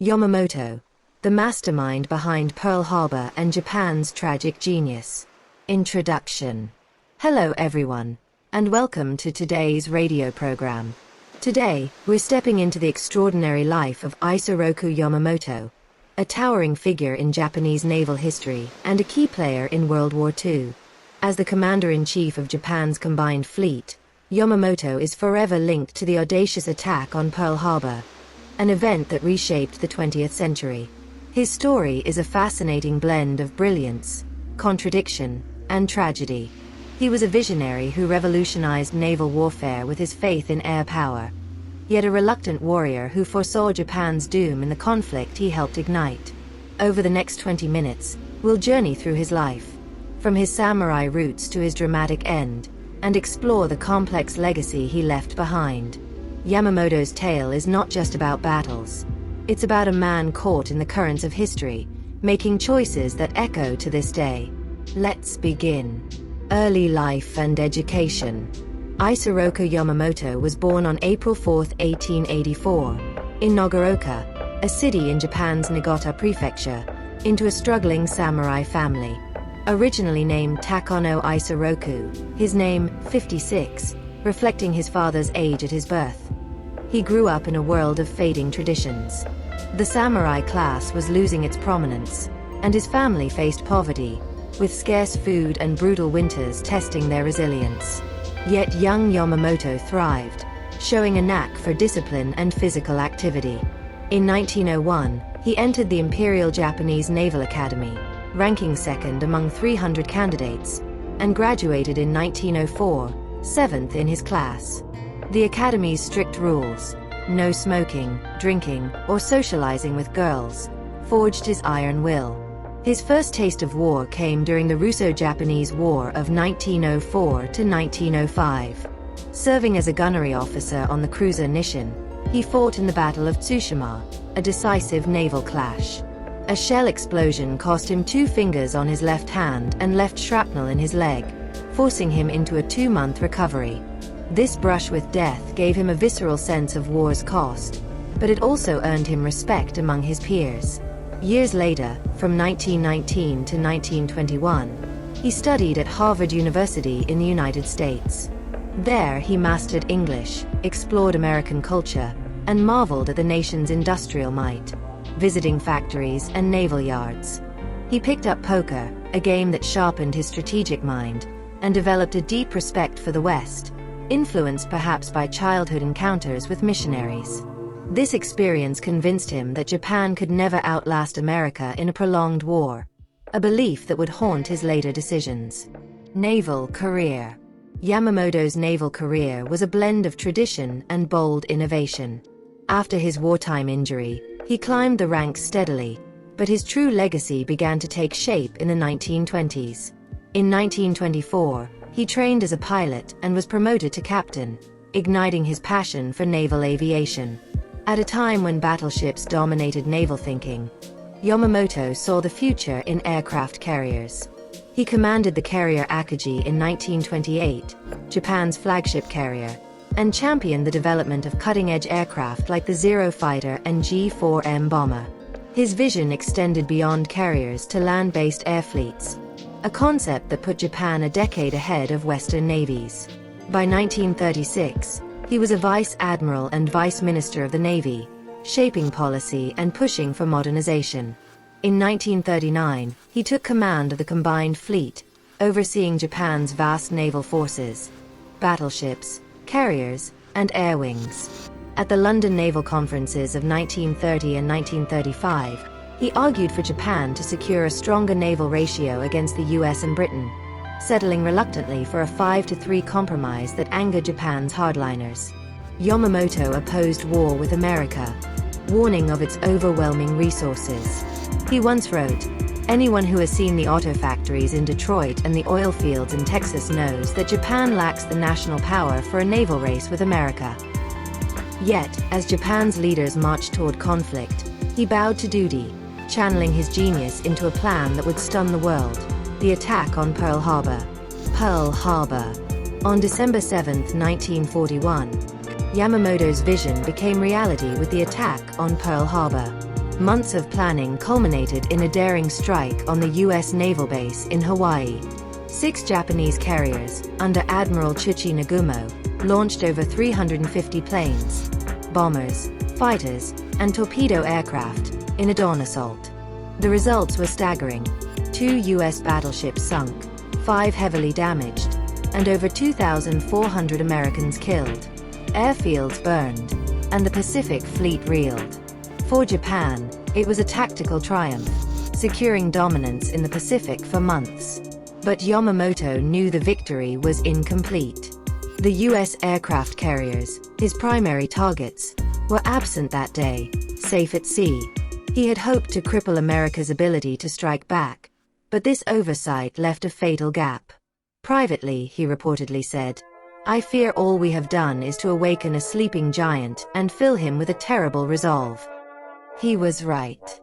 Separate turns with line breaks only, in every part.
Yamamoto, the mastermind behind Pearl Harbor and Japan's tragic genius. Introduction. Hello everyone, and welcome to today's radio program. Today, we're stepping into the extraordinary life of Isoroku Yamamoto, a towering figure in Japanese naval history and a key player in World War II. As the commander-in-chief of Japan's combined fleet, Yamamoto is forever linked to the audacious attack on Pearl Harbor, an event that reshaped the 20th century. His story is a fascinating blend of brilliance, contradiction, and tragedy. He was a visionary who revolutionized naval warfare with his faith in air power, yet a reluctant warrior who foresaw Japan's doom in the conflict he helped ignite. Over the next 20 minutes, we'll journey through his life, from his samurai roots to his dramatic end, and explore the complex legacy he left behind. Yamamoto's tale is not just about battles. It's about a man caught in the currents of history, making choices that echo to this day. Let's begin. Early life and education. Isoroku Yamamoto was born on April 4, 1884, in Nagaoka, a city in Japan's Nagaoka prefecture, into a struggling samurai family. Originally named Takano Isoroku, his name, 56, reflecting his father's age at his birth. He grew up in a world of fading traditions. The samurai class was losing its prominence, and his family faced poverty, with scarce food and brutal winters testing their resilience. Yet young Yamamoto thrived, showing a knack for discipline and physical activity. In 1901, he entered the Imperial Japanese Naval Academy, ranking second among 300 candidates, and graduated in 1904, seventh in his class. The Academy's strict rules, no smoking, drinking, or socializing with girls, forged his iron will. His first taste of war came during the Russo-Japanese War of 1904 to 1905. Serving as a gunnery officer on the cruiser Nishin, he fought in the Battle of Tsushima, a decisive naval clash. A shell explosion cost him 2 fingers on his left hand and left shrapnel in his leg, forcing him into a 2-month recovery. This brush with death gave him a visceral sense of war's cost, but it also earned him respect among his peers. Years later, from 1919 to 1921, he studied at Harvard University in the United States. There he mastered English, explored American culture, and marveled at the nation's industrial might, visiting factories and naval yards. He picked up poker, a game that sharpened his strategic mind, and developed a deep respect for the West, influenced perhaps by childhood encounters with missionaries. This experience convinced him that Japan could never outlast America in a prolonged war, a belief that would haunt his later decisions. Naval career. Yamamoto's naval career was a blend of tradition and bold innovation. After his wartime injury, he climbed the ranks steadily, but his true legacy began to take shape in the 1920s. In 1924, he trained as a pilot and was promoted to captain, igniting his passion for naval aviation. At a time when battleships dominated naval thinking, Yamamoto saw the future in aircraft carriers. He commanded the carrier Akagi in 1928, Japan's flagship carrier, and championed the development of cutting-edge aircraft like the Zero fighter and G-4M bomber. His vision extended beyond carriers to land-based air fleets, a concept that put Japan a decade ahead of Western navies. By 1936, he was a vice admiral and vice minister of the Navy, shaping policy and pushing for modernization. In 1939, he took command of the combined fleet, overseeing Japan's vast naval forces, battleships, carriers, and air wings. At the London Naval Conferences of 1930 and 1935, he argued for Japan to secure a stronger naval ratio against the US and Britain, settling reluctantly for a 5-3 compromise that angered Japan's hardliners. Yamamoto opposed war with America, warning of its overwhelming resources. He once wrote, "Anyone who has seen the auto factories in Detroit and the oil fields in Texas knows that Japan lacks the national power for a naval race with America." Yet, as Japan's leaders marched toward conflict, he bowed to duty, channeling his genius into a plan that would stun the world: the attack on Pearl Harbor. Pearl Harbor. On December 7, 1941, Yamamoto's vision became reality with the attack on Pearl Harbor. Months of planning culminated in a daring strike on the U.S. naval base in Hawaii. 6 Japanese carriers, under Admiral Chuchi Nagumo, launched over 350 planes, bombers, fighters, and torpedo aircraft in a dawn assault. The results were staggering. 2 U.S. battleships sunk, 5 heavily damaged, and over 2,400 Americans killed. Airfields burned, and the Pacific Fleet reeled. For Japan, it was a tactical triumph, securing dominance in the Pacific for months. But Yamamoto knew the victory was incomplete. The U.S. aircraft carriers, his primary targets, were absent that day, safe at sea. He had hoped to cripple America's ability to strike back, but this oversight left a fatal gap. Privately, he reportedly said, "I fear all we have done is to awaken a sleeping giant and fill him with a terrible resolve." He was right.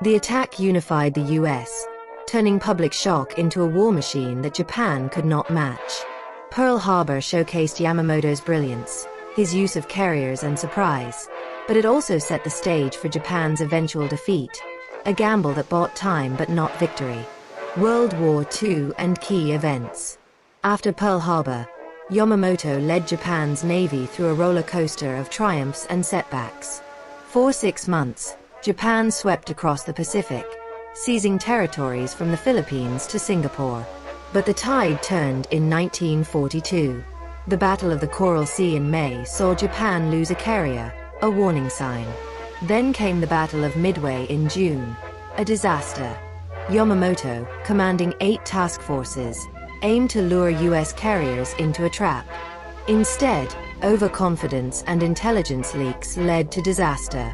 The attack unified the U.S., turning public shock into a war machine that Japan could not match. Pearl Harbor showcased Yamamoto's brilliance, his use of carriers and surprise, but it also set the stage for Japan's eventual defeat, a gamble that bought time but not victory. World War II and key events. After Pearl Harbor, Yamamoto led Japan's navy through a roller coaster of triumphs and setbacks. For 6 months, Japan swept across the Pacific, seizing territories from the Philippines to Singapore. But the tide turned in 1942. The Battle of the Coral Sea in May saw Japan lose a carrier, a warning sign. Then came the Battle of Midway in June, a disaster. Yamamoto, commanding 8 task forces, aimed to lure U.S. carriers into a trap. Instead, overconfidence and intelligence leaks led to disaster.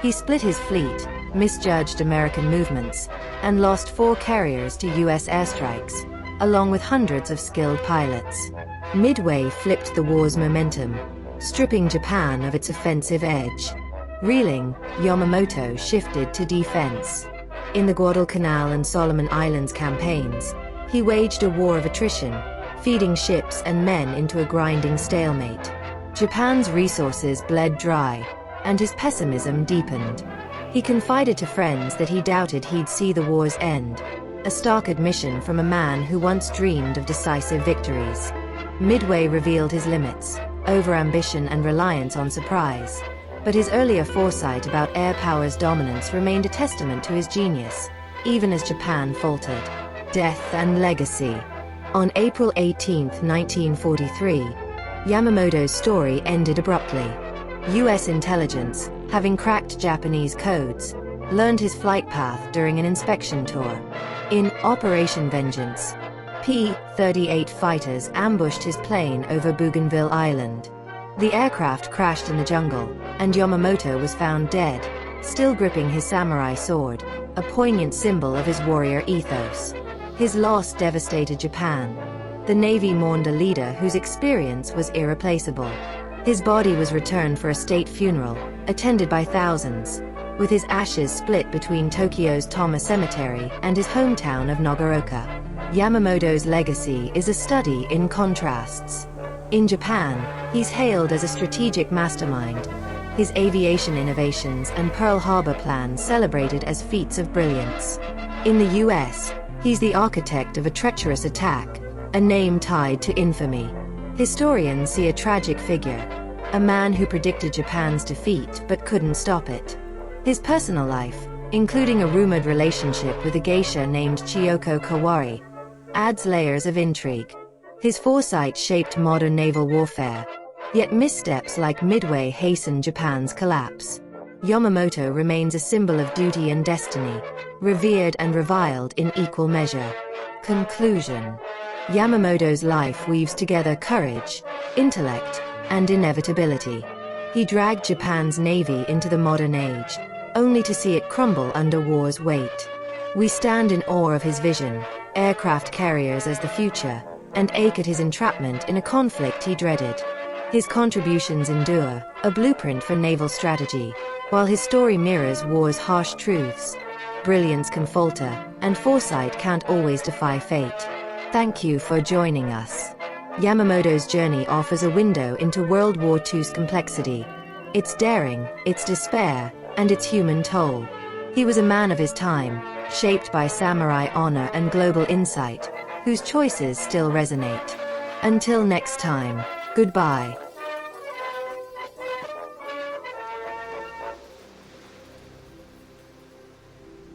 He split his fleet, misjudged American movements, and lost 4 carriers to U.S. airstrikes, along with hundreds of skilled pilots. Midway flipped the war's momentum, stripping Japan of its offensive edge. Reeling, Yamamoto shifted to defense. In the Guadalcanal and Solomon Islands campaigns, he waged a war of attrition, feeding ships and men into a grinding stalemate. Japan's resources bled dry, and his pessimism deepened. He confided to friends that he doubted he'd see the war's end, a stark admission from a man who once dreamed of decisive victories. Midway revealed his limits, overambition and reliance on surprise. But his earlier foresight about air power's dominance remained a testament to his genius, even as Japan faltered. Death and legacy. On April 18, 1943, Yamamoto's story ended abruptly. U.S. intelligence, having cracked Japanese codes, learned his flight path during an inspection tour. In Operation Vengeance, P-38 fighters ambushed his plane over Bougainville Island. The aircraft crashed in the jungle, and Yamamoto was found dead, still gripping his samurai sword, a poignant symbol of his warrior ethos. His loss devastated Japan. The Navy mourned a leader whose experience was irreplaceable. His body was returned for a state funeral, attended by thousands, with his ashes split between Tokyo's Tama Cemetery and his hometown of Nagaoka. Yamamoto's legacy is a study in contrasts. In Japan, he's hailed as a strategic mastermind, his aviation innovations and Pearl Harbor plan celebrated as feats of brilliance. In the US, he's the architect of a treacherous attack, a name tied to infamy. Historians see a tragic figure, a man who predicted Japan's defeat but couldn't stop it. His personal life, including a rumored relationship with a geisha named Chiyoko Kawari, adds layers of intrigue. His foresight shaped modern naval warfare, yet missteps like Midway hastened Japan's collapse. Yamamoto remains a symbol of duty and destiny, revered and reviled in equal measure. Conclusion. Yamamoto's life weaves together courage, intellect, and inevitability. He dragged Japan's navy into the modern age, only to see it crumble under war's weight. We stand in awe of his vision, aircraft carriers as the future, and ache at his entrapment in a conflict he dreaded. His contributions endure, a blueprint for naval strategy, while his story mirrors war's harsh truths. Brilliance can falter, and foresight can't always defy fate. Thank you for joining us. Yamamoto's journey offers a window into World War II's complexity, its daring, its despair, and its human toll. He was a man of his time, shaped by samurai honor and global insight, whose choices still resonate. Until next time, goodbye.